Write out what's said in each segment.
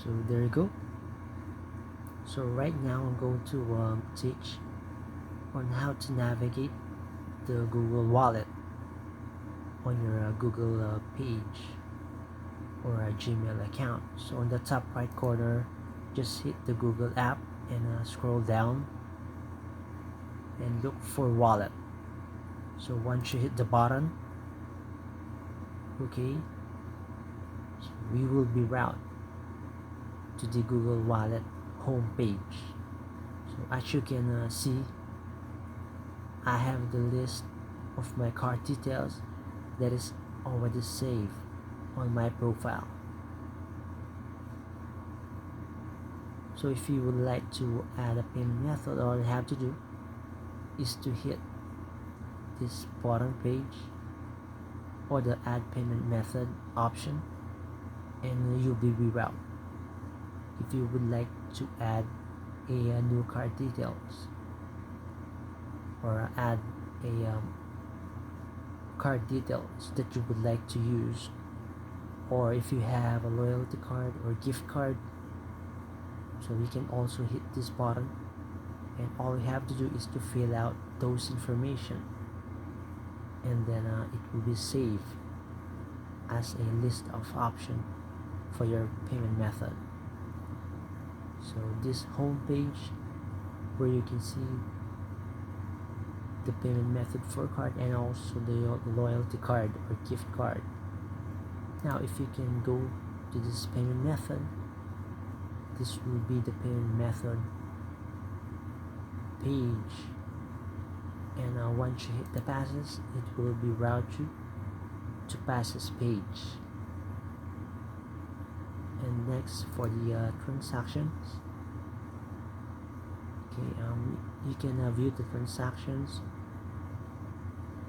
So there you go. So right now I'm going to teach on how to navigate the Google Wallet on your Google page or a Gmail account. So on the top right corner, just hit the Google app and scroll down and look for wallet. So once you hit the button, okay, so we will be routed to the Google Wallet home page. So as you can see, I have the list of my card details that is already saved on my profile. So if you would like to add a payment method, all you have to do is to hit this bottom page or the add payment method option, and you'll be rerouted. If you would like to add a new card details or add a card details that you would like to use, or if you have a loyalty card or gift card, so you can also hit this button, and all you have to do is to fill out those information, and then it will be saved as a list of options for your payment method. So this home page where you can see the payment method for card and also the loyalty card or gift card. Now if you can go to this payment method, this will be the payment method page, and once you hit the passes, it will be route you to passes page. And next for the transactions, okay, you can view the transactions.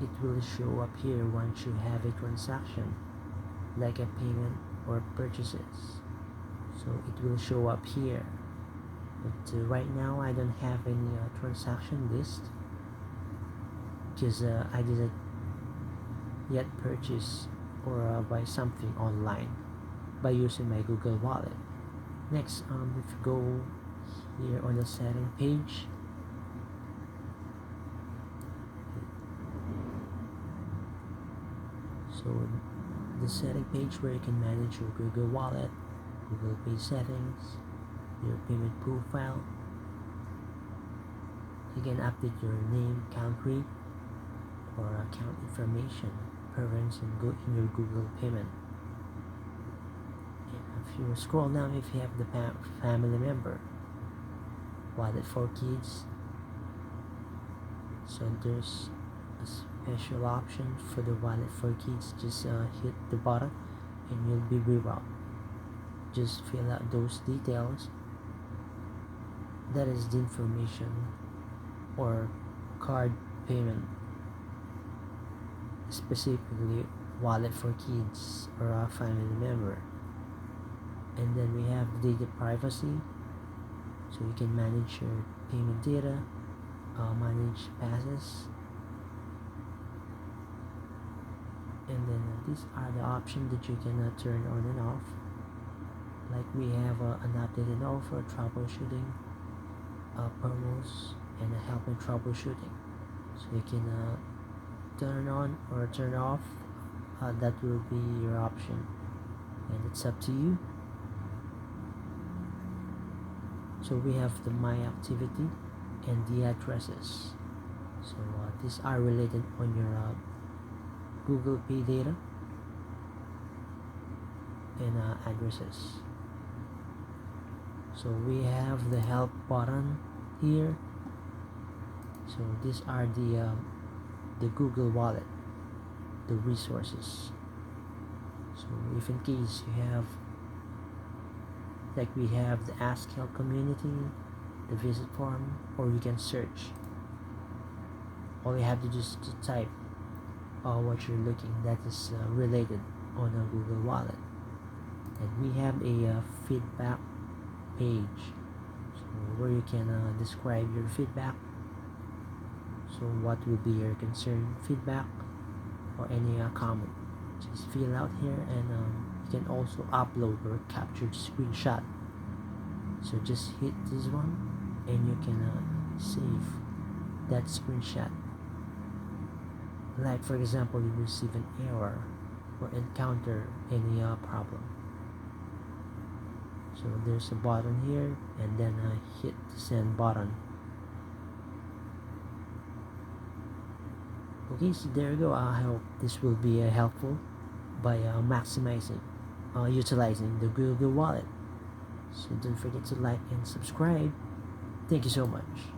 It will show up here once you have a transaction like a payment or purchases, so it will show up here. But right now I don't have any transaction list because I didn't yet purchase or buy something online by using my Google Wallet. Next, if you go here on the setting page, so the setting page where you can manage your Google Wallet, Google Pay settings, your payment profile. You can update your name, country, or account information, preference, and go in your Google payment. And if you scroll down, if you have the family member, wallet for kids, so there's a special option for the wallet for kids. Just hit the button and you'll be rerouted. Just fill out those details. That is the information or card payment, specifically wallet for kids or a family member. And then we have data privacy, so you can manage your payment data, manage passes, and then these are the options that you can turn on and off. Like we have an updated offer, troubleshooting, promos, and help in troubleshooting. So you can turn on or turn off. That will be your option, and it's up to you. So we have the my activity and the addresses. So these are related on your Google Pay data and addresses. So we have the help button here. So these are the Google Wallet, the resources. So if in case you have, like we have the Ask Help community, the visit form, or you can search. All you have to do is to type what you're looking that is related on a Google Wallet. And we have a feedback page, so where you can describe your feedback. So what will be your concern, feedback, or any comment, just fill out here, and you can also upload or capture screenshot So just hit this one and you can save that screenshot. Like for example, you receive an error or encounter any problem. So there's a button here, and then hit the send button. Okay, so there you go. I hope this will be helpful by maximizing, utilizing the Google Wallet. So don't forget to like and subscribe. Thank you so much.